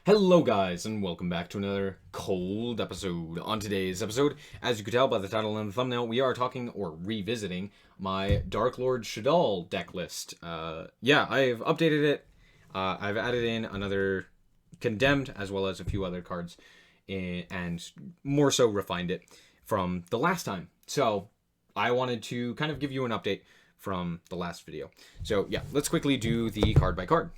Hello guys, and welcome back to another cold episode. On today's episode, as you can tell by the title and the thumbnail, we are talking or revisiting my Darklord Shaddoll deck list. I've updated it. I've added in another Condemned, as well as a few other cards, and more so refined it from the last time. So, I wanted to kind of give you an update from the last video. So, yeah, let's quickly do the card by card.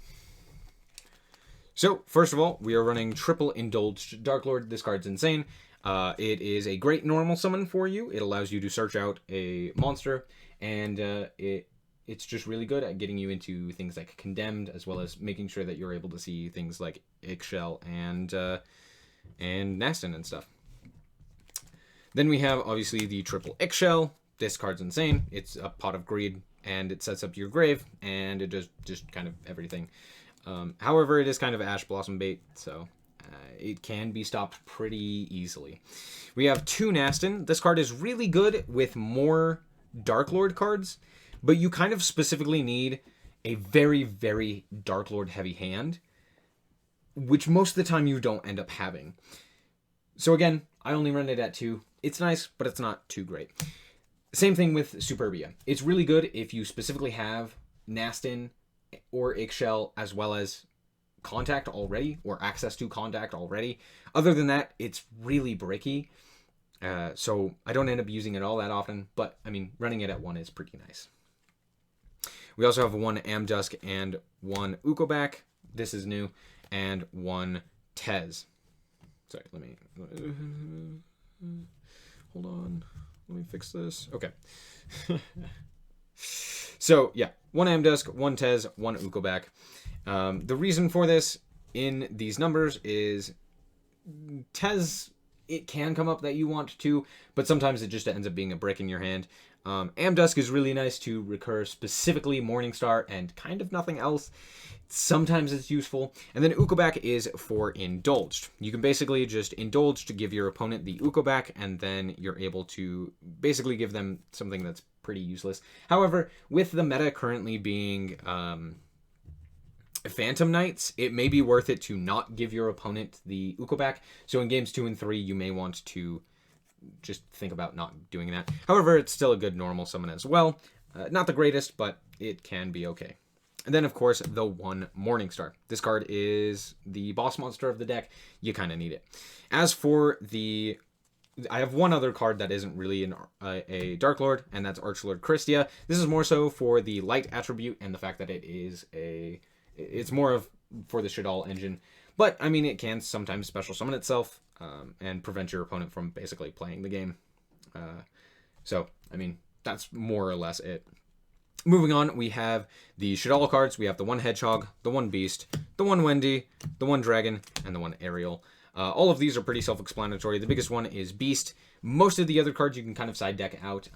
So, first of all, we are running triple Indulged Darklord. This card's insane. It is a great normal summon for you. It allows you to search out a monster, and it's just really good at getting you into things like Condemned, as well as making sure that you're able to see things like Ixchel and Nasten and stuff. Then we have, obviously, the triple Ixchel. This card's insane. It's a Pot of Greed, and it sets up your grave, and it does just kind of everything. However, it is kind of Ash Blossom bait, so it can be stopped pretty easily. We have two Nasten. This card is really good with more Darklord cards, but you kind of specifically need a very, very Darklord heavy hand, which most of the time you don't end up having. So again, I only run it at 2. It's nice, but it's not too great. Same thing with Superbia. It's really good if you specifically have Nasten or Ixchel, as well as contact already, or access to contact already. Other than that, it's really bricky. So I don't end up using it all that often, but I mean, running it at 1 is pretty nice. We also have one Amdusc and one Ukoback. This is new. And one Tez. Sorry, let me hold on. Let me fix this. Okay. So, yeah, one Amdusc, one Tez, one Ukoback. The reason for this in these numbers is Tez, it can come up that you want to, but sometimes it just ends up being a brick in your hand. Amdusc is really nice to recur specifically Morningstar and kind of nothing else. Sometimes it's useful. And then Ukoback is for Indulged. You can basically just Indulge to give your opponent the Ukoback, and then you're able to basically give them something that's pretty useless. However, with the meta currently being Phantom Knights, it may be worth it to not give your opponent the Ukoback. So in games 2 and 3, you may want to just think about not doing that. However, it's still a good normal summon as well. Not the greatest, but it can be okay. And then, of course, the one Morningstar. This card is the boss monster of the deck. You kind of need it. As for the... I have one other card that isn't really a Darklord, and that's Archlord Kristya. This is more so for the light attribute and the fact that it is it's more of for the Shaddoll engine. But, I mean, it can sometimes special summon itself and prevent your opponent from basically playing the game. So, I mean, that's more or less it. Moving on, we have the Shaddoll cards. We have the one Hedgehog, the one Beast, the one Wendi, the one Dragon, and the one Ariel. All of these are pretty self-explanatory. The biggest one is Beast. Most of the other cards you can kind of side deck out,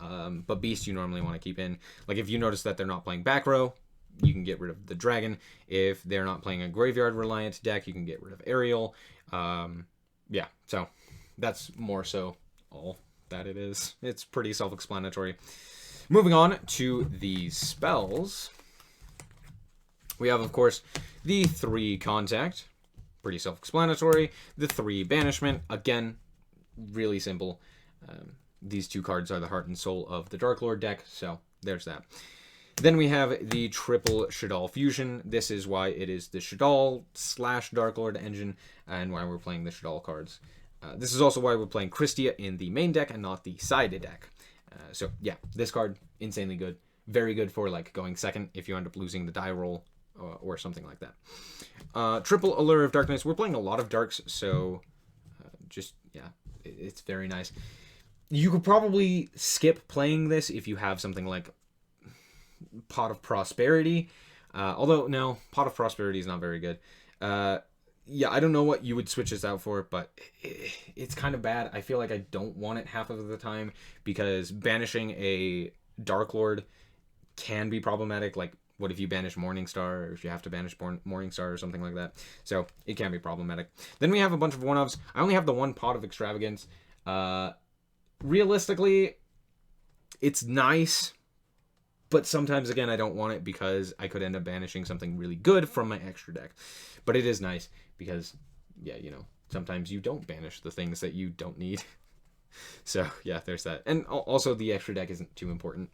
but Beast you normally want to keep in. Like if you notice that they're not playing back row, you can get rid of the Dragon. If they're not playing a graveyard-reliant deck, you can get rid of Ariel. Yeah, so that's more so all that it is. It's pretty self-explanatory. Moving on to the spells, we have, of course, the 3 Contact, pretty self-explanatory. The 3 Banishment, again, really simple. These 2 cards are the heart and soul of the Darklord deck, so there's that. Then we have the triple Shaddoll Fusion. This is why it is the Shaddoll / Darklord engine, and why we're playing the Shaddoll cards. This is also why we're playing Kristya in the main deck and not the side deck. So, yeah, this card, insanely good. Very good for, like, going second if you end up losing the die roll or something like that. Triple Allure of Darkness. We're playing a lot of Darks, so yeah, it's very nice. You could probably skip playing this if you have something like Pot of Prosperity. Although, no, Pot of Prosperity is not very good. Yeah, I don't know what you would switch this out for, but it's kind of bad. I feel like I don't want it half of the time, because banishing a Darklord can be problematic. Like, what if you banish Morningstar, or if you have to banish Morningstar or something like that? So, it can be problematic. Then we have a bunch of one-ofs. I only have the one Pot of Extravagance. Realistically, it's nice, but sometimes, again, I don't want it because I could end up banishing something really good from my extra deck. But it is nice because yeah, you know, sometimes you don't banish the things that you don't need. So yeah, there's that. And also the extra deck isn't too important.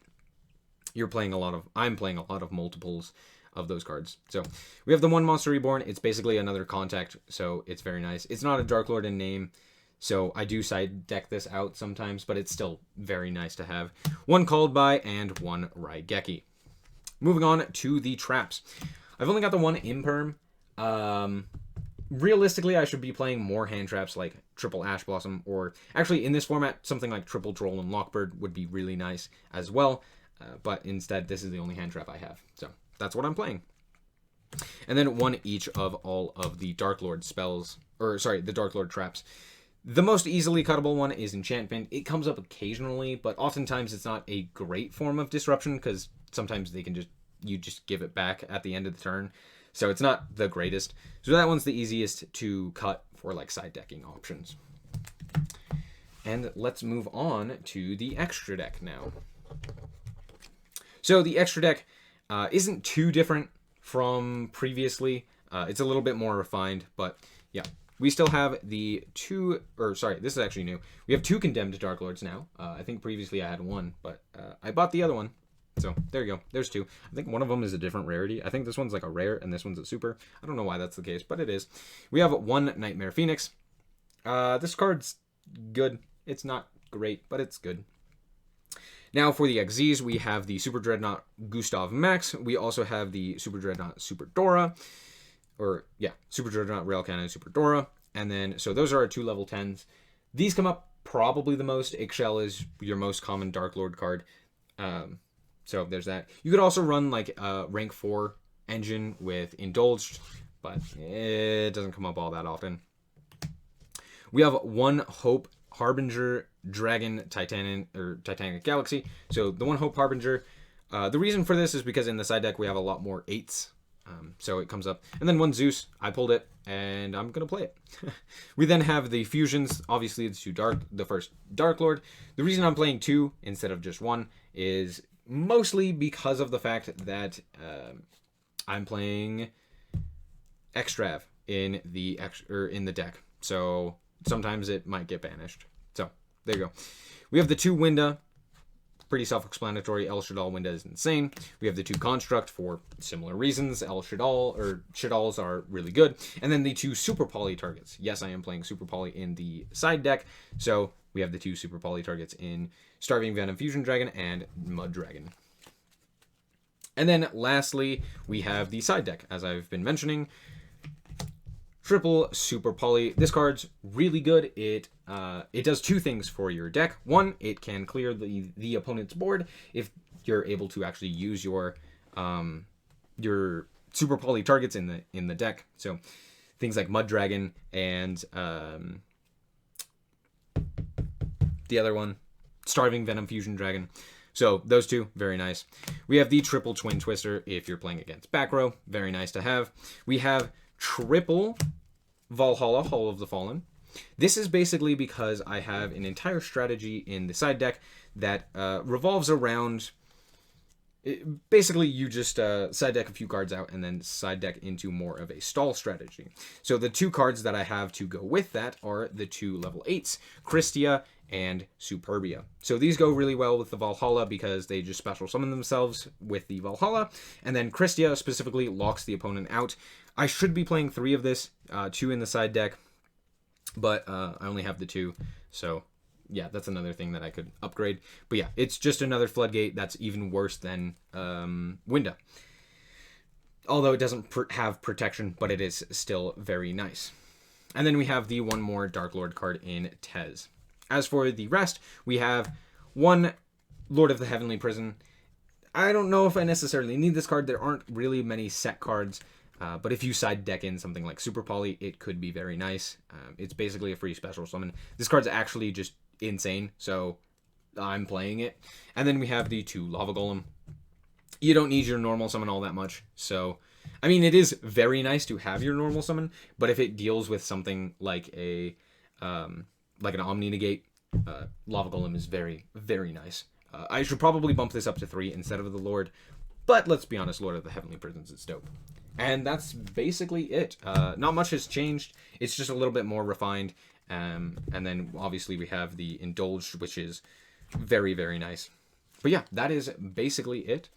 I'm playing a lot of multiples of those cards. So we have the one monster Reborn. It's basically another contact, so it's very nice. It's not a Darklord in name, so I do side deck this out sometimes, but it's still very nice to have. One Called By and one Raigeki. Moving on to the traps. I've only got the one Imperm. Realistically, I should be playing more hand traps like triple Ash Blossom, or actually in this format, something like triple Droll and Lockbird would be really nice as well. But instead, this is the only hand trap I have. So that's what I'm playing. And then one each of all of the Darklord spells, or sorry, the Darklord traps. The most easily cuttable one is Enchantment. It comes up occasionally, but oftentimes it's not a great form of disruption because sometimes you just give it back at the end of the turn. So it's not the greatest. So that one's the easiest to cut for like side decking options. And let's move on to the extra deck now. So the extra deck isn't too different from previously. It's a little bit more refined, but yeah. We still have this is actually new. We have 2 Condemned Darklords now. I think previously I had 1, but I bought the other one. So there you go. There's 2. I think one of them is a different rarity. I think this one's like a rare and this one's a super. I don't know why that's the case, but it is. We have 1 Nightmare Phoenix. This card's good. It's not great, but it's good. Now for the XZs, we have the Super Dreadnought Gustav Max. We also have the Super Dreadnought Super Dora. Super Dreadnought Rail Cannon Super Dora. And then, so those are our 2 level 10s. These come up probably the most. Ixchel is your most common Darklord card. So there's that. You could also run like a rank 4 engine with Indulged, but it doesn't come up all that often. We have 1 Hope Harbinger Dragon Titanic Galaxy. So the 1 Hope Harbinger, the reason for this is because in the side deck we have a lot more 8s. So it comes up. And then 1 Zeus. I pulled it, and I'm going to play it. We then have the fusions. Obviously, it's the first Darklord. The reason I'm playing 2 instead of just 1 is mostly because of the fact that I'm playing Extrav in the deck. So sometimes it might get banished. So there you go. We have the 2 Winda. Pretty self-explanatory. Naelshaddoll Winda is insane. We have the 2 Construct for similar reasons. Shaddols are really good. And then the 2 Super Poly targets. Yes, I am playing Super Poly in the side deck. So we have the 2 Super Poly targets in Starving Venom Fusion Dragon and Mudragon. And then lastly, we have the side deck, as I've been mentioning. Triple Super Poly. This card's really good. It does 2 things for your deck. 1, it can clear the opponent's board if you're able to actually use your Super Poly targets in the deck. So things like Mudragon and the other one, Starving Venom Fusion Dragon. So those 2, very nice. We have the Triple Twin Twister if you're playing against back row. Very nice to have. We have triple Valhalla, Hall of the Fallen. This is basically because I have an entire strategy in the side deck that revolves around... Basically, you just side deck a few cards out and then side deck into more of a stall strategy. So the 2 cards that I have to go with that are the 2 level 8s, Kristya and Superbia. So these go really well with the Valhalla because they just special summon themselves with the Valhalla. And then Kristya specifically locks the opponent out. I should be playing 3 of this, 2 in the side deck, but I only have the 2. So yeah, that's another thing that I could upgrade. But yeah, it's just another Floodgate that's even worse than Winda. Although it doesn't have protection, but it is still very nice. And then we have the 1 more Darklord card in Tez. As for the rest, we have 1 Lord of the Heavenly Prison. I don't know if I necessarily need this card. There aren't really many set cards. But if you side deck in something like Super Poly, it could be very nice. It's basically a free special summon. This card's actually just insane, so I'm playing it. And then we have the 2 Lava Golem. You don't need your normal summon all that much. So, I mean, it is very nice to have your normal summon, but if it deals with something like an Omni Negate, Lava Golem is very, very nice. I should probably bump this up to 3 instead of the Lord, but let's be honest, Lord of the Heavenly Prisons is dope. And that's basically it. Not much has changed. It's just a little bit more refined. And then obviously we have the Indulged, which is very, very nice. But yeah, that is basically it.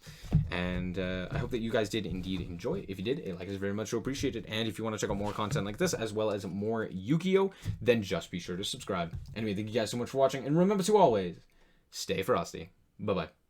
And I hope that you guys did indeed enjoy. If you did, a like is very much appreciated. And if you want to check out more content like this, as well as more Yu-Gi-Oh!, then just be sure to subscribe. Anyway, thank you guys so much for watching. And remember to always stay frosty. Bye-bye.